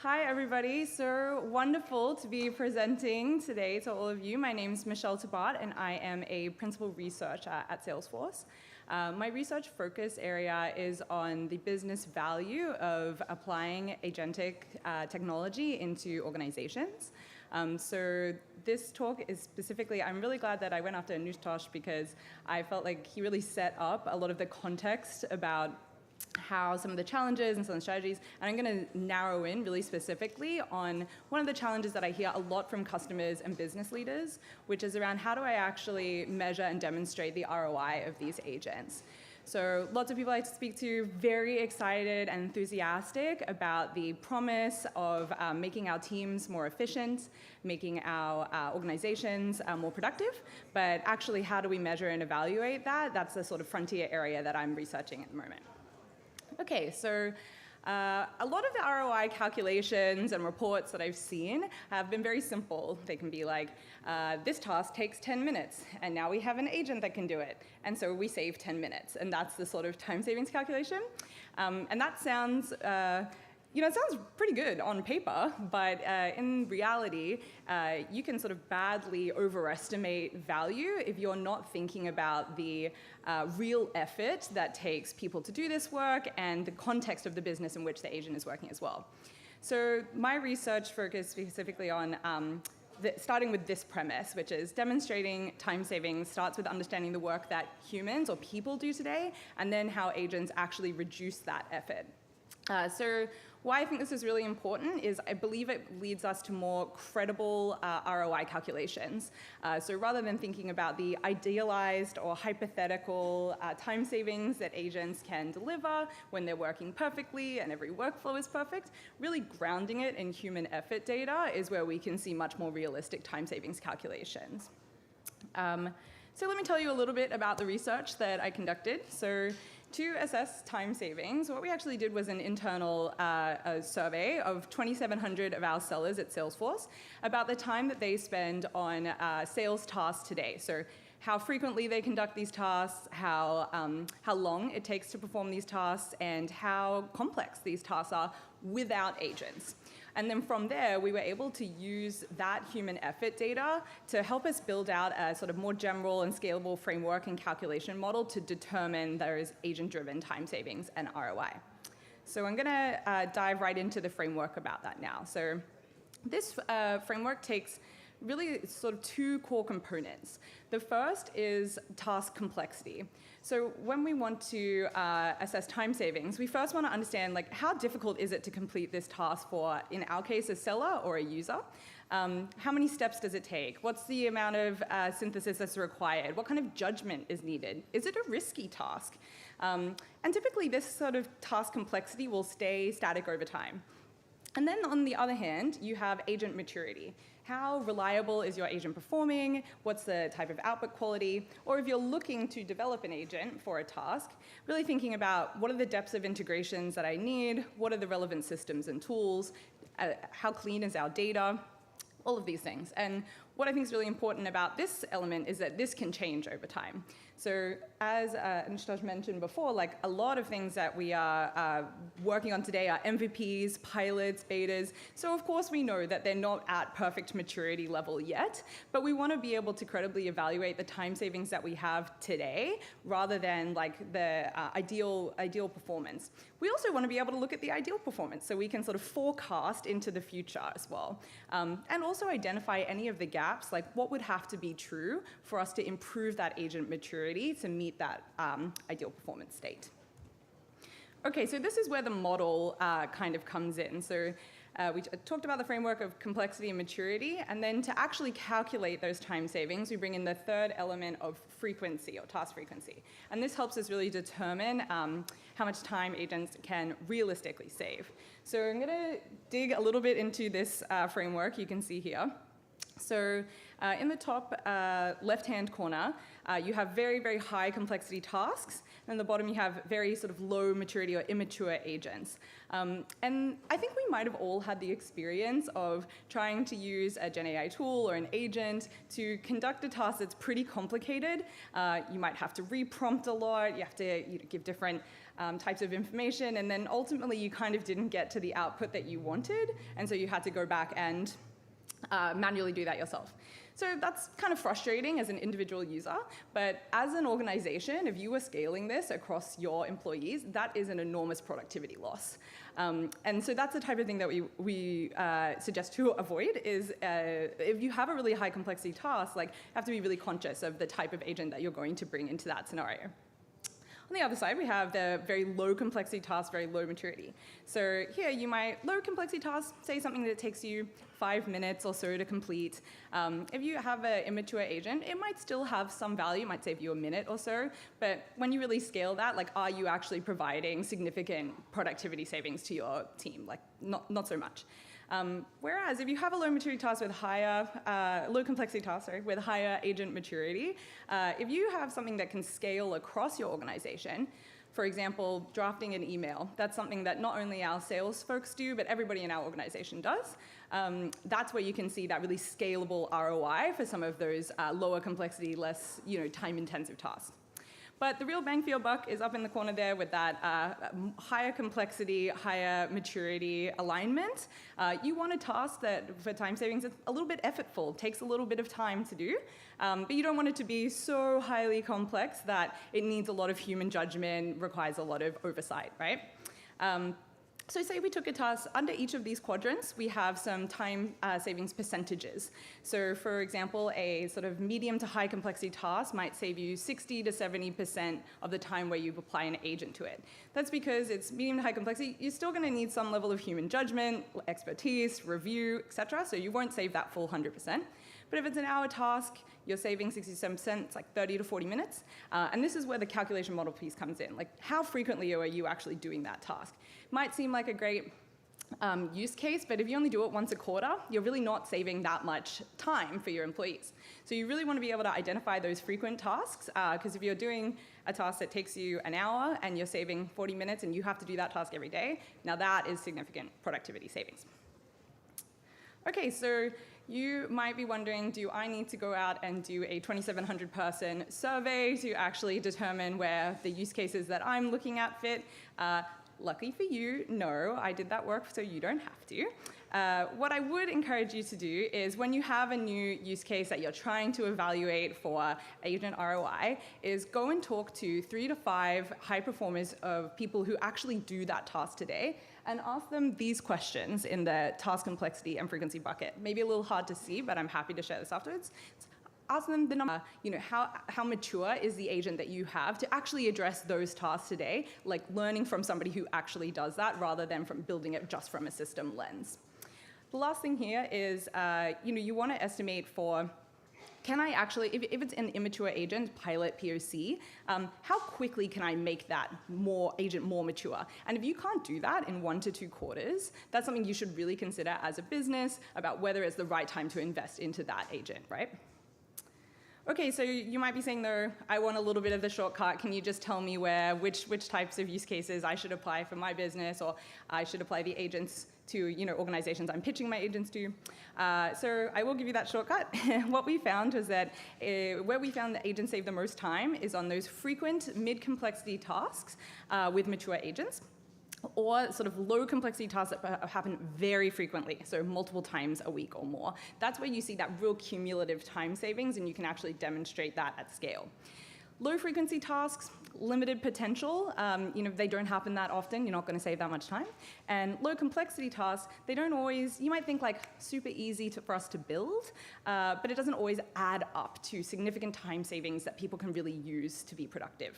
Hi, everybody. So wonderful to be presenting today to all of you. My name is Michelle Tabart, and I am a principal researcher at Salesforce. My research focus area is on the business value of applying agentic technology into organizations. So this talk is specifically, I'm really glad that I went after Anushtosh because I felt like he really set up a lot of the context about how some of the challenges and some of the strategies, and I'm going to narrow in really specifically on one of the challenges that I hear a lot from customers and business leaders, which is around how do I actually measure and demonstrate the ROI of these agents. So lots of people I speak to very excited and enthusiastic about the promise of making our teams more efficient, making our organizations more productive, but actually how do we measure and evaluate that? That's the sort of frontier area that I'm researching at the moment. Okay, so a lot of the ROI calculations and reports that I've seen have been very simple. They can be like, this task takes 10 minutes, and now we have an agent that can do it, and so we save 10 minutes, and that's the sort of time savings calculation. And that sounds, it sounds pretty good on paper, but in reality, you can sort of badly overestimate value if you're not thinking about the real effort that takes people to do this work and the context of the business in which the agent is working as well. So my research focused specifically on starting with this premise, which is demonstrating time savings starts with understanding the work that humans or people do today, and then how agents actually reduce that effort. So why I think this is really important is I believe it leads us to more credible ROI calculations. So rather than thinking about the idealized or hypothetical time savings that agents can deliver when they're working perfectly and every workflow is perfect, really grounding it in human effort data is where we can see much more realistic time savings calculations. So let me tell you a little bit about the research that I conducted. So to assess time savings, what we actually did was an internal survey of 2,700 of our sellers at Salesforce about the time that they spend on sales tasks today. So how frequently they conduct these tasks, how long it takes to perform these tasks, and how complex these tasks are without agents. And then from there, we were able to use that human effort data to help us build out a sort of more general and scalable framework and calculation model to determine those agent-driven time savings and ROI. So I'm going to dive right into the framework about that now. So this framework takes really sort of two core components. The first is task complexity. So when we want to assess time savings, we first want to understand how difficult is it to complete this task for, in our case, a seller or a user? How many steps does it take? What's the amount of synthesis that's required? What kind of judgment is needed? Is it a risky task? And typically this sort of task complexity will stay static over time. And then on the other hand, you have agent maturity. How reliable is your agent performing? What's the type of output quality? Or if you're looking to develop an agent for a task, really thinking about what are the depths of integrations that I need? What are the relevant systems and tools? How clean is our data? All of these things. And what I think is really important about this element is that this can change over time. So as Anushtosh mentioned before, a lot of things that we are working on today are MVPs, pilots, betas. So of course we know that they're not at perfect maturity level yet, but we want to be able to credibly evaluate the time savings that we have today rather than the ideal performance. We also want to be able to look at the ideal performance so we can sort of forecast into the future as well. And also identify any of the gaps, what would have to be true for us to improve that agent maturity to meet that ideal performance state. Okay, so this is where the model kind of comes in. So we talked about the framework of complexity and maturity, and then to actually calculate those time savings, we bring in the third element of frequency or task frequency. And this helps us really determine how much time agents can realistically save. So I'm going to dig a little bit into this framework you can see here. So in the top left-hand corner, you have very, very high complexity tasks. And at the bottom, you have very sort of low maturity or immature agents. And I think we might have all had the experience of trying to use a Gen AI tool or an agent to conduct a task that's pretty complicated. You might have to reprompt a lot. You have to give different types of information. And then ultimately, you kind of didn't get to the output that you wanted. And so you had to go back and manually do that yourself. So that's kind of frustrating as an individual user, but as an organization, if you were scaling this across your employees, that is an enormous productivity loss. And so that's the type of thing that we suggest to avoid is if you have a really high complexity task, like, you have to be really conscious of the type of agent that you're going to bring into that scenario. On the other side, we have the very low complexity task, very low maturity. So here you might, low complexity task, say something that takes you 5 minutes or so to complete. If you have an immature agent, it might still have some value, it might save you a minute or so, but when you really scale that, like, are you actually providing significant productivity savings to your team? Like, not so much. Whereas if you have a low maturity task with low complexity task, with higher agent maturity, if you have something that can scale across your organization, for example, drafting an email, that's something that not only our sales folks do, but everybody in our organization does. That's where you can see that really scalable ROI for some of those lower complexity, less time-intensive tasks. But the real bang for your buck is up in the corner there with that higher complexity, higher maturity alignment. You want a task that, for time savings, is a little bit effortful, takes a little bit of time to do, but you don't want it to be so highly complex that it needs a lot of human judgment, requires a lot of oversight, right? So say we took a task, under each of these quadrants, we have some time savings percentages. So for example, a sort of medium to high complexity task might save you 60 to 70% of the time where you apply an agent to it. That's because it's medium to high complexity. You're still going to need some level of human judgment, expertise, review, etc. So you won't save that full 100%. But if it's an hour task, you're saving 67%, it's like 30 to 40 minutes. And this is where the calculation model piece comes in. Like, how frequently are you actually doing that task? Might seem like a great use case, but if you only do it once a quarter, you're really not saving that much time for your employees. So you really want to be able to identify those frequent tasks, because if you're doing a task that takes you an hour and you're saving 40 minutes and you have to do that task every day, now that is significant productivity savings. Okay, so you might be wondering, do I need to go out and do a 2,700 person survey to actually determine where the use cases that I'm looking at fit? Luckily for you, no, I did that work, so you don't have to. What I would encourage you to do is when you have a new use case that you're trying to evaluate for agent ROI, is go and talk to 3 to 5 high performers of people who actually do that task today and ask them these questions in the task complexity and frequency bucket. Maybe a little hard to see, but I'm happy to share this afterwards. Ask them the number, how mature is the agent that you have to actually address those tasks today, like learning from somebody who actually does that rather than from building it just from a system lens. The last thing here is, you want to estimate for, can I actually, if it's an immature agent, pilot POC, how quickly can I make that agent more mature? And if you can't do that in 1 to 2 quarters, that's something you should really consider as a business about whether it's the right time to invest into that agent, right? Okay, so you might be saying, though, I want a little bit of the shortcut. Can you just tell me which types of use cases I should apply for my business, or I should apply the agents to organizations I'm pitching my agents to? So I will give you that shortcut. What we found was that where we found the agents save the most time is on those frequent mid-complexity tasks with mature agents, or sort of low complexity tasks that happen very frequently, so multiple times a week or more. That's where you see that real cumulative time savings, and you can actually demonstrate that at scale. Low frequency tasks, limited potential, they don't happen that often, you're not going to save that much time. And low complexity tasks, they don't always, you might think like super easy for us to build, but it doesn't always add up to significant time savings that people can really use to be productive.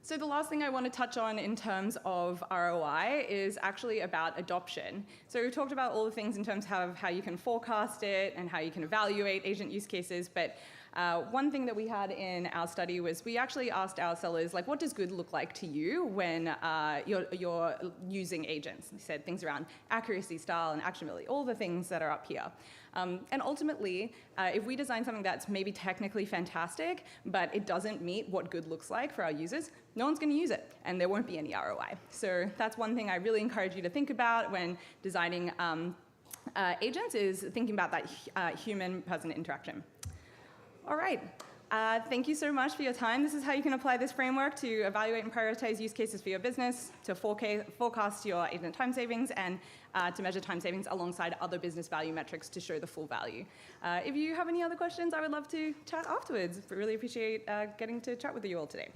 So the last thing I want to touch on in terms of ROI is actually about adoption. So we've talked about all the things in terms of how you can forecast it and how you can evaluate agent use cases, but One thing that we had in our study was we actually asked our sellers, like, what does good look like to you when you're using agents? They said things around accuracy, style, and actionability, all the things that are up here. And ultimately, if we design something that's maybe technically fantastic, but it doesn't meet what good looks like for our users, no one's going to use it, and there won't be any ROI. So that's one thing I really encourage you to think about when designing agents, is thinking about that human-person interaction. All right. Thank you so much for your time. This is how you can apply this framework to evaluate and prioritize use cases for your business, to forecast your agent time savings, and to measure time savings alongside other business value metrics to show the full value. If you have any other questions, I would love to chat afterwards. Really appreciate getting to chat with you all today.